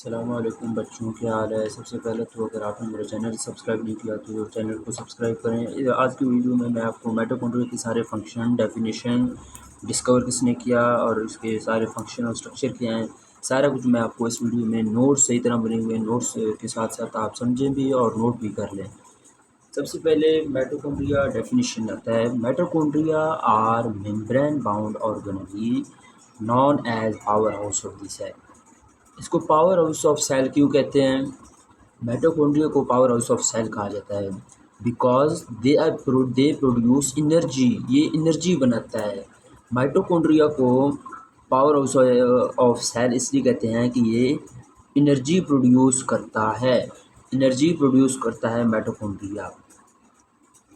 अस्सलामुअलैकुम बच्चों, क्या हाल है। सबसे पहले तो अगर आपने मेरा चैनल सब्सक्राइब नहीं किया तो चैनल को सब्सक्राइब करें। आज की वीडियो में मैं आपको माइटोकॉन्ड्रिया के सारे फंक्शन, डेफिनेशन, डिस्कवर किसने किया और इसके सारे फंक्शन और स्ट्रक्चर क्या हैं, सारा कुछ मैं आपको इस वीडियो में नोट्स सही तरह बने हुए नोट्स के साथ साथ आप समझें भी और नोट भी कर लें। सबसे पहले माइटोकॉन्ड्रिया डेफिनेशन आता है। Mitochondria are membrane bound organelle known as power house of the cell. इसको पावर हाउस ऑफ सेल क्यों कहते हैं? माइटोकॉन्ड्रिया को पावर हाउस ऑफ सेल कहा जाता है बिकॉज दे प्रोड्यूस एनर्जी। ये एनर्जी बनाता है। माइटोकॉन्ड्रिया को पावर हाउस ऑफ सेल इसलिए कहते हैं कि ये एनर्जी प्रोड्यूस करता है। एनर्जी प्रोड्यूस करता है माइटोकॉन्ड्रिया।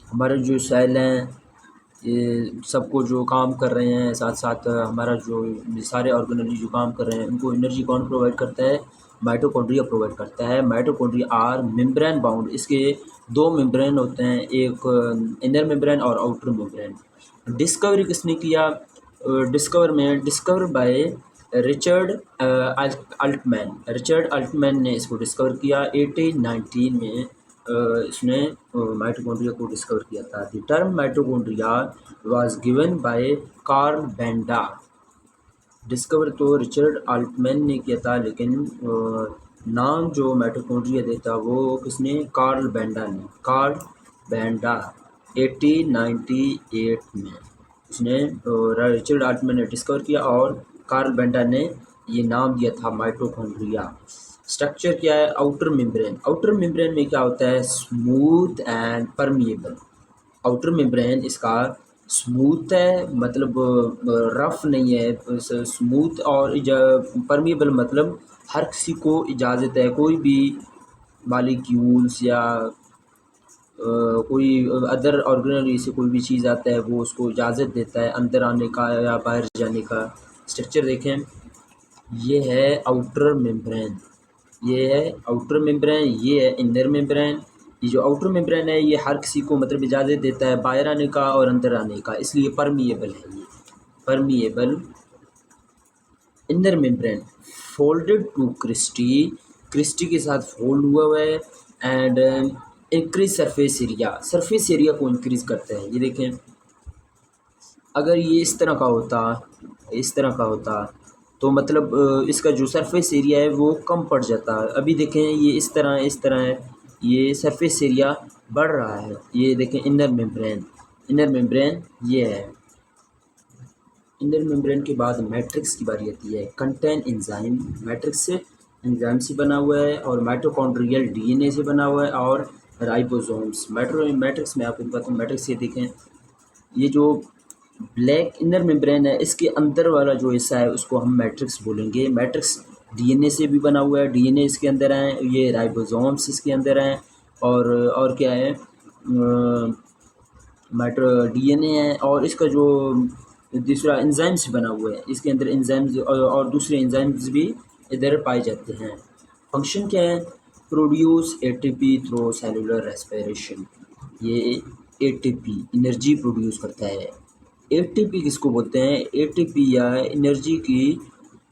हमारे जो सेल हैं ये सबको जो काम कर रहे हैं, साथ साथ हमारा जो सारे ऑर्गेनेली जो काम कर रहे हैं उनको एनर्जी कौन प्रोवाइड करता है? माइटोकॉन्ड्रिया प्रोवाइड करता है। Mitochondria are membrane bound. इसके दो मेम्ब्रेन होते हैं, एक इनर मेम्ब्रेन और आउटर मेम्ब्रेन। डिस्कवरी किसने किया? Discover by Richard Altmann. Richard Altmann ने इसको डिस्कवर किया 1819 में। इसने माइटोकॉन्ड्रिया को डिस्कवर किया था। The term mitochondria was given by Carl Benda. Discover तो रिचर्ड अल्टमैन ने किया था, लेकिन नाम जो माइटोकॉन्ड्रिया देता वो किसने? कार्ल बेंडा ने। कार्ल बेंडा 1898 में उसने रिचर्ड अल्टमैन ने डिस्कवर किया और कार्ल बेंडा ने ये नाम दिया था माइटोकॉन्ड्रिया। स्ट्रक्चर क्या है? Outer membrane. आउटर मेम्ब्रेन में क्या होता है? Smooth and permeable. Outer membrane इसका स्मूथ है, मतलब रफ नहीं है। स्मूथ और परमिएबल मतलब हर किसी को इजाज़त है, कोई भी मालिक्यूल्स या कोई अदर ऑर्गेनल से कोई भी चीज़ आता है वो उसको इजाज़त देता है अंदर आने का या बाहर जाने का। स्ट्रक्चर देखें, ये है आउटर मेम्ब्रेन, ये है आउटर मेम्ब्रेन, ये है इनर मेम्ब्रेन। ये जो आउटर मेम्ब्रेन है ये हर किसी को मतलब इजाज़त देता है बाहर आने का और अंदर आने का, इसलिए परमिएबल है। ये permeable. Inner membrane folded to cristae, cristae के साथ फोल्ड हुआ है। And increase surface area, surface area को इंक्रीज करता है। ये देखें, अगर ये इस तरह का होता, इस तरह का होता तो मतलब इसका जो सरफेस एरिया है वो कम पड़ जाता। अभी देखें ये इस तरह है, ये सरफेस एरिया बढ़ रहा है। ये देखें इनर मेम्ब्रेन, इनर मेम्ब्रेन ये है। इनर मेम्ब्रेन के बाद मैट्रिक्स की बारी आती है। कंटेन एंजाइम, मैट्रिक्स से एंजाइम से बना हुआ है और माइटोकॉन्ड्रियल डीएनए से बना हुआ है और राइबोसोम्स। मैट्रिक्स में आपको बताता हूँ। मैट्रिक्स ये देखें, ये जो ब्लैक इनर मेम्ब्रेन है इसके अंदर वाला जो हिस्सा है उसको हम मैट्रिक्स बोलेंगे। मैट्रिक्स डीएनए से भी बना हुआ है, डीएनए इसके अंदर हैं, ये राइबोसोम्स इसके अंदर हैं और क्या है, मैट्रो डीएनए है और इसका जो दूसरा एंजाइम से बना हुआ है, इसके अंदर एंजाइम्स और दूसरे एंजाइम्स भी इधर पाए जाते हैं। फंक्शन क्या है? Produce ATP through cellular respiration. ये एटीपी एनर्जी प्रोड्यूस करता है। एटीपी किसको बोलते हैं? एटीपी या एनर्जी की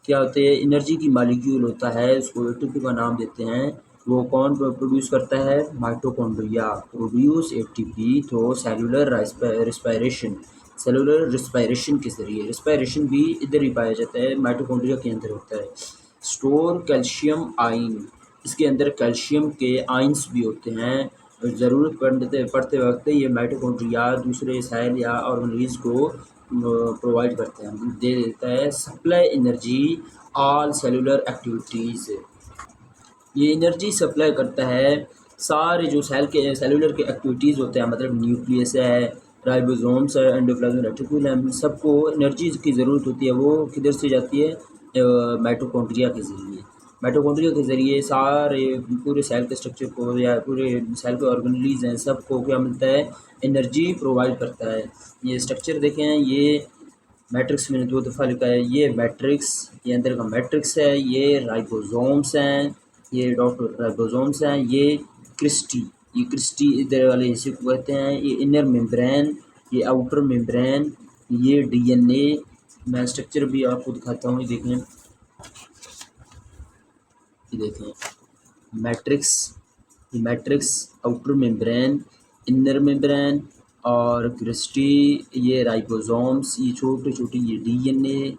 क्या होते हैं? एनर्जी की मालिक्यूल होता है, उसको एटीपी का नाम देते हैं। वो कौन प्रोड्यूस करता है? Mitochondria produce ATP through cellular respiration. Cellular respiration के जरिए, रेस्पिरेशन भी इधर ही पाया जाता है, माइटोकॉन्ड्रिया के अंदर होता है। स्टोर कैल्शियम आइन, इसके अंदर कैल्शियम के आइंस भी होते हैं। ज़रूरत पड़ते वक्त ये माइटोकॉन्ड्रिया दूसरे सेल या ऑर्गेनेल्स को प्रोवाइड करते हैं, दे देता है। Supply energy all cellular activities, ये एनर्जी सप्लाई करता है सारे जो सेल के सेलुलर के एक्टिविटीज़ होते हैं, मतलब न्यूक्लियस है, राइबोसोम्स है, एंडोप्लाज्मिक रेटिकुलम, सबको एनर्जी की ज़रूरत होती है। वो किधर से जाती है? माइटोकॉन्ड्रिया के ज़रिए। माइटोकॉन्ड्रिया के ज़रिए सारे पूरे सेल के स्ट्रक्चर को या पूरे सेल के ऑर्गेनेल्स हैं सबको क्या मिलता है? एनर्जी प्रोवाइड करता है। ये स्ट्रक्चर देखें, ये मैट्रिक्स मैंने 2 दफ़ा लिखा है। ये मैट्रिक्स, ये अंदर का मैट्रिक्स है, ये राइबोसोम्स हैं, ये डॉक्टर राइबोसोम्स हैं, ये क्रिस्टी इधर वाले हिस्से को कहते हैं। ये इनर मेम्ब्रेन, ये आउटर मेम्ब्रेन, ये डीएनए। मैं स्ट्रक्चर भी आपको दिखाता हूँ, ये देखें, ये देखें मैट्रिक्स, ये matrix, outer membrane, inner membrane और क्रिस्टी, ये राइबोसोम्स, ये छोटे छोटे ये डीएनए,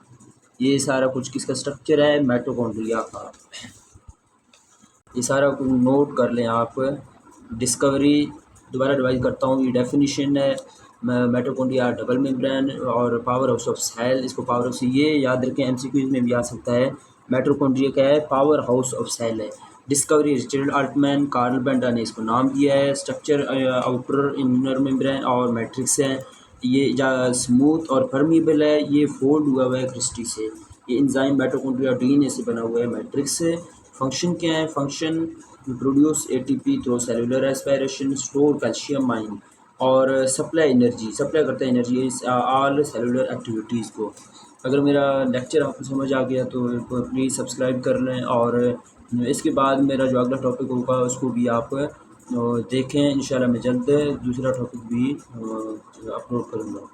ये सारा कुछ किसका स्ट्रक्चर है, माइटोकॉन्ड्रिया का। ये सारा कुछ नोट कर लें आप। डिस्कवरी दोबारा रिवाइज करता हूँ, ये डेफिनेशन है माइटोकॉन्ड्रिया डबल मेम्ब्रेन और पावर हाउस ऑफ सेल। इसको पावर हाउस ये याद रखें, एमसीक्यूज में भी आ सकता है। माइटोकॉन्ड्रिया क्या है, पावर हाउस ऑफ सेल है। Discovery Richard Altmann, Carl Benda ने इसको नाम दिया है। स्ट्रक्चर आउटर इनर मेम्ब्रेन और मैट्रिक्स है। ये स्मूथ और परमीबल है, ये फोल्ड हुआ हुआ है क्रिस्टी से। ये इंजाइम माइटोकॉन्ड्रिया डीएनए से बना हुआ है। मैट्रिक्स है। फंक्शन क्या है, function produce ATP through cellular respiration, store calcium ion और सप्लाई एनर्जी, सप्लाई करता है एनर्जी ऑल सेलुलर एक्टिविटीज़ को। अगर मेरा लेक्चर आपको समझ आ गया तो प्लीज़ सब्सक्राइब कर लें, और इसके बाद मेरा जो अगला टॉपिक होगा उसको भी आप देखें। इंशाल्लाह मैं जल्द दूसरा टॉपिक भी अपलोड करूँगा।